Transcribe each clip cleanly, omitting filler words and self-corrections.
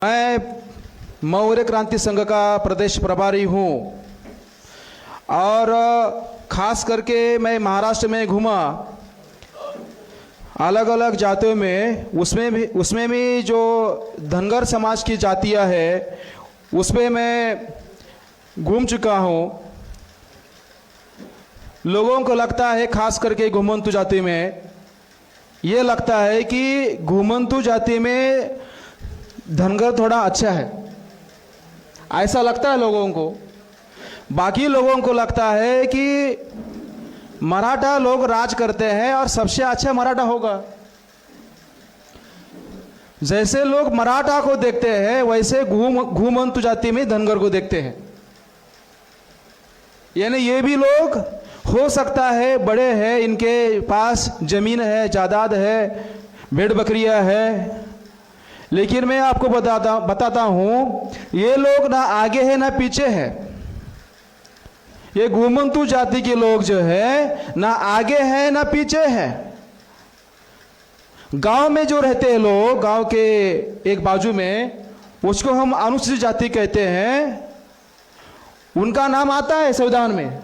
मैं मौर्य क्रांति संघ का प्रदेश प्रभारी हूँ और ख़ास करके मैं महाराष्ट्र में घूमा अलग अलग जातियों में, उसमें भी जो धनगर समाज की जातियाँ है उसमें मैं घूम चुका हूँ। लोगों को लगता है, खास करके घुमंतु जाति में ये लगता है कि घुमंतु जाति में धनगर थोड़ा अच्छा है, ऐसा लगता है लोगों को। बाकी लोगों को लगता है कि मराठा लोग राज करते हैं और सबसे अच्छा मराठा होगा। जैसे लोग मराठा को देखते हैं वैसे घुमंतु जाति में धनगर को देखते हैं। यानी ये भी लोग हो सकता है बड़े हैं, इनके पास जमीन है, जायदाद है, भेड़ बकरियां है, लेकिन मैं आपको बताता हूँ ये लोग ना आगे है ना पीछे है। ये घुमंतु जाति के लोग जो है ना आगे है ना पीछे है। गांव में जो रहते हैं लोग, गांव के एक बाजू में, उसको हम अनुसूचित जाति कहते हैं, उनका नाम आता है संविधान में,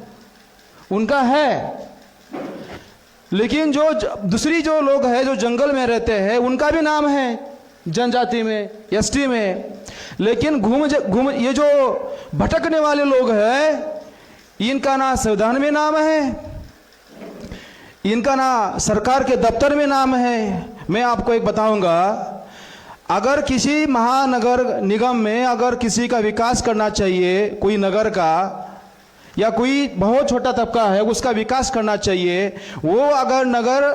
उनका है। लेकिन जो दूसरी जो लोग हैं जो जंगल में रहते हैं उनका भी नाम है जनजाति में, एसटी में। लेकिन घूम ये जो भटकने वाले लोग हैं इनका ना संविधान में नाम है, इनका ना सरकार के दफ्तर में नाम है। मैं आपको एक बताऊंगा, अगर किसी महानगर निगम में अगर किसी का विकास करना चाहिए, कोई नगर का या कोई बहुत छोटा तबका है उसका विकास करना चाहिए, वो अगर नगर,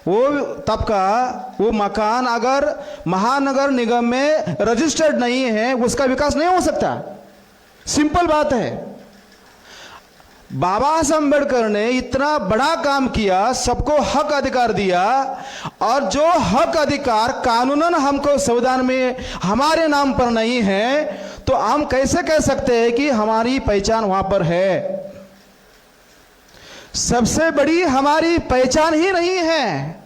वो तबका, वो मकान अगर महानगर निगम में रजिस्टर्ड नहीं है उसका विकास नहीं हो सकता। सिंपल बात है। बाबा साहब अम्बेडकर ने इतना बड़ा काम किया, सबको हक अधिकार दिया, और जो हक अधिकार कानूनन हमको संविधान में हमारे नाम पर नहीं है तो हम कैसे कह सकते हैं कि हमारी पहचान वहां पर है? सबसे बड़ी हमारी पहचान ही नहीं है।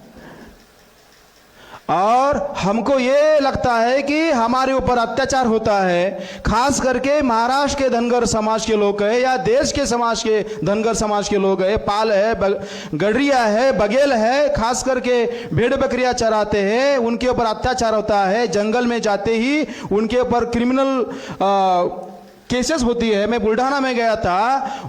और हमको ये लगता है कि हमारे ऊपर अत्याचार होता है, खास करके महाराष्ट्र के धनगर समाज के लोग है या देश के समाज के धनगर समाज के लोग है, पाल है, गडरिया है, बघेल है, खास करके भेड़ बकरियां चराते हैं, उनके ऊपर अत्याचार होता है। जंगल में जाते ही उनके ऊपर क्रिमिनल केसेस होती है। मैं बुल्ढाना में गया था,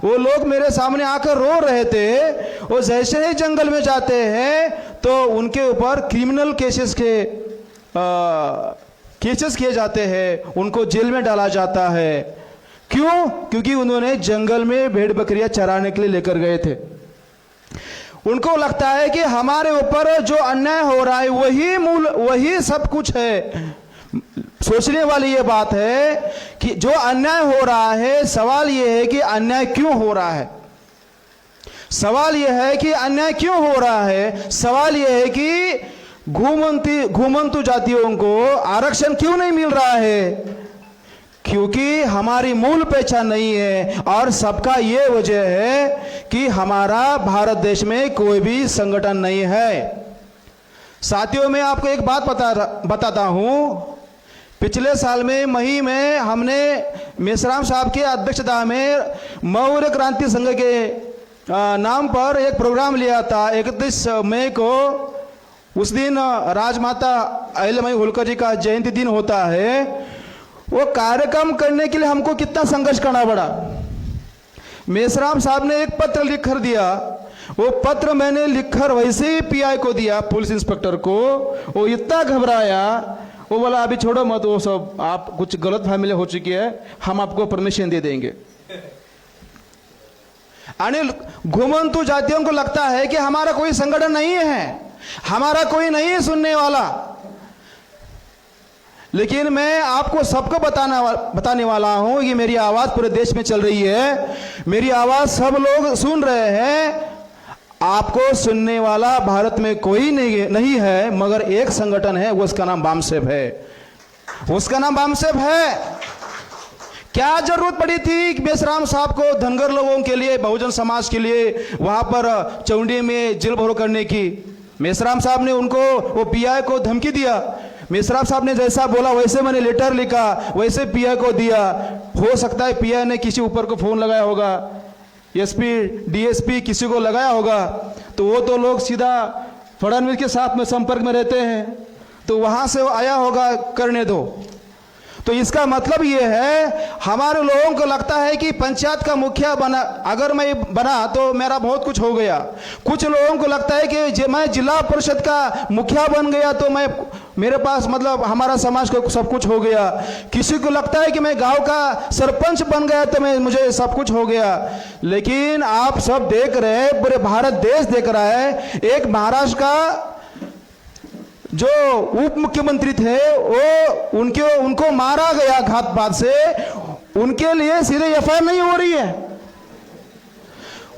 वो लोग मेरे सामने आकर रो रहे थे। वो जैसे ही जंगल में जाते हैं तो उनके ऊपर क्रिमिनल केसेस किए जाते हैं, उनको जेल में डाला जाता है। क्यों? क्योंकि उन्होंने जंगल में भेड़ बकरियां चराने के लिए लेकर गए थे। उनको लगता है कि हमारे ऊपर जो अन्याय हो रहा है वही सब कुछ है। सोचने वाली ये बात है कि जो अन्याय हो रहा है, सवाल ये है कि अन्याय क्यों हो रहा है? सवाल यह है कि अन्याय क्यों हो रहा है? सवाल यह है कि घुमंतु जातियों को आरक्षण क्यों नहीं मिल रहा है? क्योंकि हमारी मूल पहचान नहीं है। और सबका ये वजह है कि हमारा भारत देश में कोई भी संगठन नहीं है। साथियों, मैं आपको एक बात बताता हूं। पिछले साल में मई में हमने मेश्राम साहब की अध्यक्षता में मौर्य क्रांति संघ के नाम पर एक प्रोग्राम लिया था 31 मई को। उस दिन राजमाता अहिल्याबाई होलकर जी का जयंती दिन होता है। वो कार्यक्रम करने के लिए हमको कितना संघर्ष करना पड़ा। मेश्राम साहब ने एक पत्र लिख कर दिया, वो पत्र मैंने लिखकर वैसे ही पीआई को दिया, पुलिस इंस्पेक्टर को। वो इतना घबराया, वो बोला अभी छोड़ो मत, वो सब आप कुछ गलत फैमिली हो चुकी है, हम आपको परमिशन दे देंगे। घुमंतु जातियों को लगता है कि हमारा कोई संगठन नहीं है, हमारा कोई नहीं है सुनने वाला। लेकिन मैं आपको सबको बताने वाला हूं कि मेरी आवाज पूरे देश में चल रही है, मेरी आवाज सब लोग सुन रहे हैं। आपको सुनने वाला भारत में कोई नहीं है, मगर एक संगठन है, उसका नाम बामसेफ है, उसका नाम बामसेफ है। क्या जरूरत पड़ी थी मेश्राम साहब को धनगर लोगों के लिए, बहुजन समाज के लिए वहां पर चौंडी में जेल भरो करने की? मेश्राम साहब ने उनको, वो पीआई को धमकी दिया, मेसराब साहब ने जैसा बोला वैसे मैंने लेटर लिखा, वैसे पीआई को दिया। हो सकता है पीआई ने किसी ऊपर को फोन लगाया होगा, एसपी डीएसपी किसी को लगाया होगा, तो वो तो लोग सीधा फडणवीस के साथ में संपर्क में रहते हैं, तो वहां से आया होगा, करने दो। तो इसका मतलब ये है, हमारे लोगों को लगता है कि पंचायत का मुखिया बना, अगर मैं बना तो मेरा बहुत कुछ हो गया। कुछ लोगों को लगता है कि मैं जिला परिषद का मुखिया बन गया तो मैं, मेरे पास मतलब हमारा समाज को सब कुछ हो गया। किसी को लगता है कि मैं गांव का सरपंच बन गया तो मुझे सब कुछ हो गया। लेकिन आप सब देख रहे हैं, पूरे भारत देश देख रहा है, एक महाराष्ट्र का जो उप मुख्यमंत्री थे वो उनको मारा गया घातपात से, उनके लिए सीधे एफआईआर नहीं हो रही है।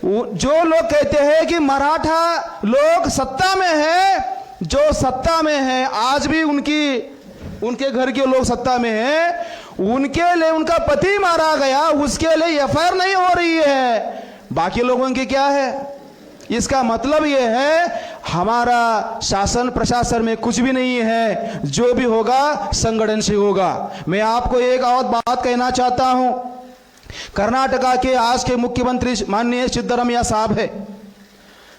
जो लोग कहते हैं कि मराठा लोग सत्ता में है, जो सत्ता में है आज भी उनके घर के लोग सत्ता में हैं, उनके लिए उनका पति मारा गया, उसके लिए एफआईआर नहीं हो रही है। बाकी लोगों की क्या है? इसका मतलब यह है, हमारा शासन प्रशासन में कुछ भी नहीं है, जो भी होगा संगठन से होगा। मैं आपको एक और बात कहना चाहता हूं, कर्नाटका के आज के मुख्यमंत्री माननीय सिद्धरामैया साहब है।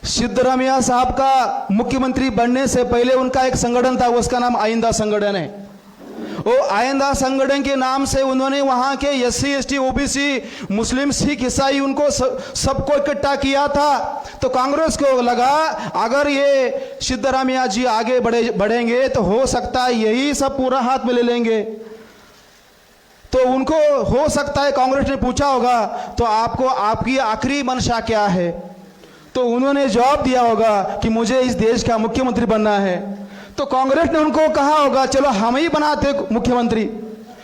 सिद्धरामैया साहब का मुख्यमंत्री बनने से पहले उनका एक संगठन था, उसका नाम आइंदा संगठन है। वो आइंदा संगठन के नाम से उन्होंने वहां के एससी एसटी ओबीसी मुस्लिम सिख ईसाई उनको सबको इकट्ठा किया था। तो कांग्रेस को लगा अगर ये सिद्धरामैया जी आगे बढ़ेंगे तो हो सकता है यही सब पूरा हाथ में ले लेंगे। तो उनको हो सकता है, कांग्रेस ने पूछा होगा तो आपको आपकी आखिरी मंशा क्या है, तो उन्होंने जवाब दिया होगा कि मुझे इस देश का मुख्यमंत्री बनना है। तो कांग्रेस ने उनको कहा होगा चलो हम ही बनाते मुख्यमंत्री,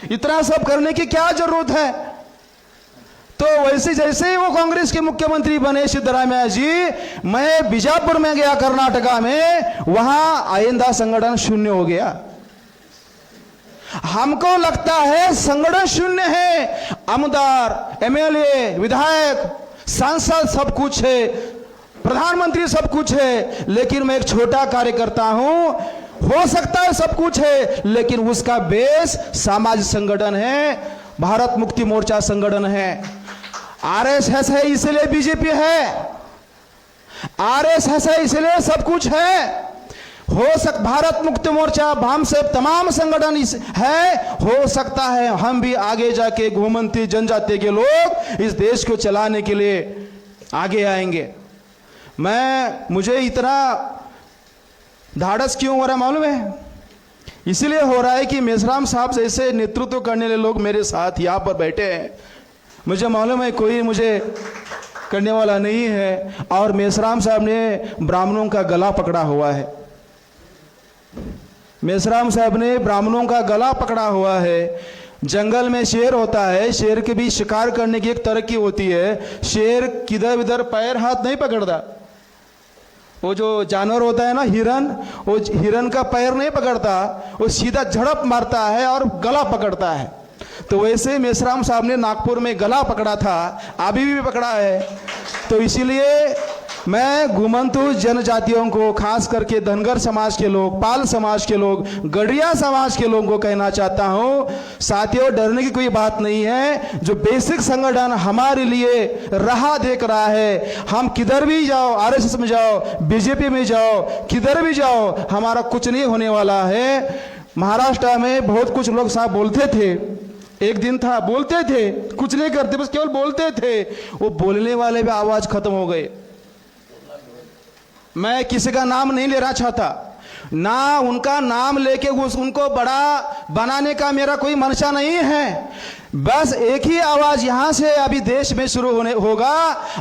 इतना सब करने की क्या जरूरत है। तो वैसे जैसे ही वो कांग्रेस के मुख्यमंत्री बने सिद्धरामैया जी, मैं बीजापुर में गया कर्नाटका में, वहां आइंदा संगठन शून्य हो गया। हमको लगता है संगठन शून्य है, आमदार एमएलए विधायक सांसद सब कुछ है, प्रधानमंत्री सब कुछ है, लेकिन मैं एक छोटा कार्यकर्ता हूं। हो सकता है सब कुछ है, लेकिन उसका बेस सामाजिक संगठन है, भारत मुक्ति मोर्चा संगठन है। आरएसएस है इसलिए बीजेपी है, आरएसएस है इसलिए सब कुछ है। भारत मुक्ति मोर्चा भामसे तमाम संगठन है। हो सकता है हम भी आगे जाके घुमंती जनजाति के लोग इस देश को चलाने के लिए आगे आएंगे। मुझे इतना धाड़स क्यों हो रहा है मालूम है? इसलिए हो रहा है कि मेसराम साहब जैसे नेतृत्व करने वाले लोग मेरे साथ यहाँ पर बैठे हैं। मुझे मालूम है कोई मुझे करने वाला नहीं है, और मेसराम साहब ने ब्राह्मणों का गला पकड़ा हुआ है। मेसराम साहब ने ब्राह्मणों का गला पकड़ा हुआ है। जंगल में शेर होता है, शेर के भी शिकार करने की एक तरक्की होती है। शेर किधर इधर पैर हाथ नहीं पकड़ता, वो जो जानवर होता है ना हिरन, वो हिरन का पैर नहीं पकड़ता, वो सीधा झड़प मारता है और गला पकड़ता है। तो वैसे मेसराम साहब ने नागपुर में गला पकड़ा था, अभी भी पकड़ा है। तो इसीलिए मैं घुमंतु जनजातियों को, खास करके धनगर समाज के लोग, पाल समाज के लोग, गढ़िया समाज के लोगों को कहना चाहता हूं, साथियों डरने की कोई बात नहीं है। जो बेसिक संगठन हमारे लिए राह देख रहा है, हम किधर भी जाओ, आरएसएस में जाओ, बीजेपी में जाओ, किधर भी जाओ, हमारा कुछ नहीं होने वाला है। महाराष्ट्र में बहुत कुछ लोग साहब बोलते थे, एक दिन था बोलते थे, कुछ नहीं करते, बस केवल बोलते थे। वो बोलने वाले भी आवाज खत्म हो गए। मैं किसी का नाम नहीं लेना चाहता, ना उनका नाम लेके उनको बड़ा बनाने का मेरा कोई मंशा नहीं है। बस एक ही आवाज यहां से अभी देश में शुरू होगा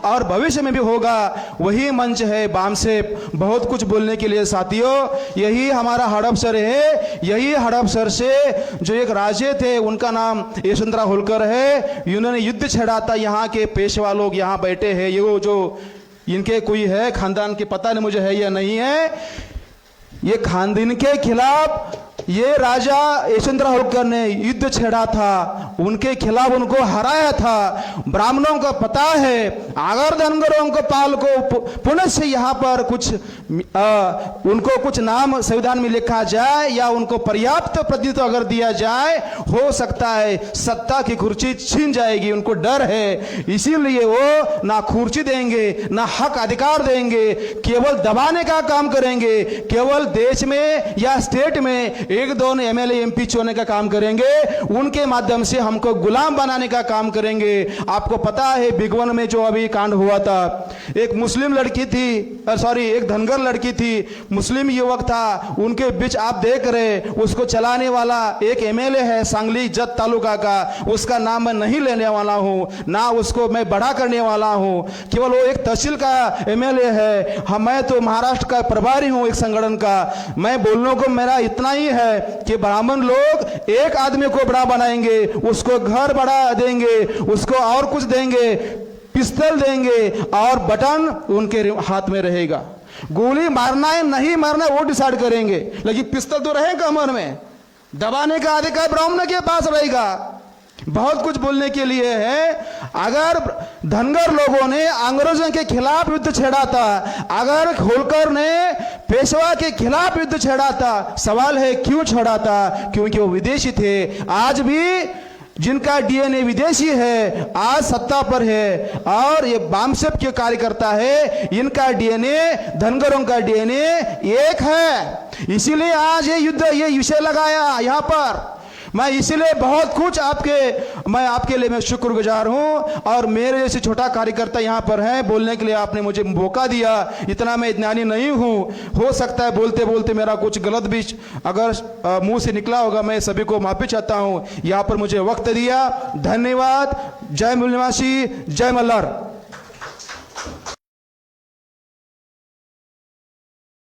और भविष्य में भी होगा, वही मंच है बामसेप, बहुत कुछ बोलने के लिए साथियों। यही हमारा हड़पसर है, यही हड़पसर से जो एक राजे थे उनका नाम यशवंतराव होलकर है, इन्होंने युद्ध छेड़ा था। यहाँ के पेशवा लोग यहाँ बैठे हैं, ये जो इनके कोई है खानदान के, पता नहीं मुझे है या नहीं है, ये खानदान के खिलाफ ये राजा यशवंतराव होलकर ने युद्ध छेड़ा था, उनके खिलाफ उनको हराया था। ब्राह्मणों को पता है अगर धनगरों को पाल को पुनः से यहाँ पर कुछ उनको कुछ नाम संविधान में लिखा जाए या उनको पर्याप्त प्रतिनिधित्व अगर दिया जाए, हो सकता है सत्ता की कुर्सी छीन जाएगी। उनको डर है, इसीलिए वो ना कुर्सी देंगे ना हक अधिकार देंगे, केवल दबाने का काम करेंगे। केवल देश में या स्टेट में एक दो एमएलए एमपी चुनने का काम करेंगे, उनके माध्यम से हमको गुलाम बनाने का काम करेंगे। आपको पता है बिग वन में जो अभी कांड हुआ था, एक मुस्लिम लड़की थी, एक धनगर लड़की थी, मुस्लिम युवक था, उनके बीच आप देख रहे उसको चलाने वाला एक एमएलए है सांगली जत तालुका का, उसका नाम मैं नहीं लेने वाला हूं, ना उसको मैं बड़ा करने वाला हूं, केवल वो एक तहसील का एमएलए है। मैं तो महाराष्ट्र का प्रभारी हूं एक संगठन का। मैं बोलने को मेरा इतना ही है कि ब्राह्मण लोग एक आदमी को बड़ा बनाएंगे, उसको घर बड़ा देंगे, उसको और कुछ देंगे, पिस्तौल देंगे और बटन उनके हाथ में रहेगा। गोली मारना है नहीं मारना वो डिसाइड करेंगे, लेकिन पिस्तौल तो रहेगा कमर में, दबाने का अधिकार ब्राह्मण के पास रहेगा। बहुत कुछ बोलने के लिए है। अगर धनगर लोगों ने अंग्रेजों के खिलाफ युद्ध छेड़ा था, अगर होलकर ने पेशवा के खिलाफ युद्ध छेड़ा था, सवाल है क्यों छेड़ा था? क्योंकि वो विदेशी थे। आज भी जिनका डीएनए विदेशी है आज सत्ता पर है, और ये बामसेप के कार्यकर्ता है, इनका डीएनए धनगरों का डीएनए एक है। इसीलिए आज ये युद्ध ये विषय लगाया यहाँ पर। मैं इसीलिए बहुत कुछ मैं आपके लिए मैं शुक्रगुजार हूं, और मेरे जैसे छोटा कार्यकर्ता यहाँ पर हैं, बोलने के लिए आपने मुझे मौका दिया। इतना मैं ज्ञानी नहीं हूं, हो सकता है बोलते बोलते मेरा कुछ गलत भी अगर मुंह से निकला होगा, मैं सभी को माफी चाहता हूं। यहाँ पर मुझे वक्त दिया, धन्यवाद। जय मूल निवासी, जय मल्हार।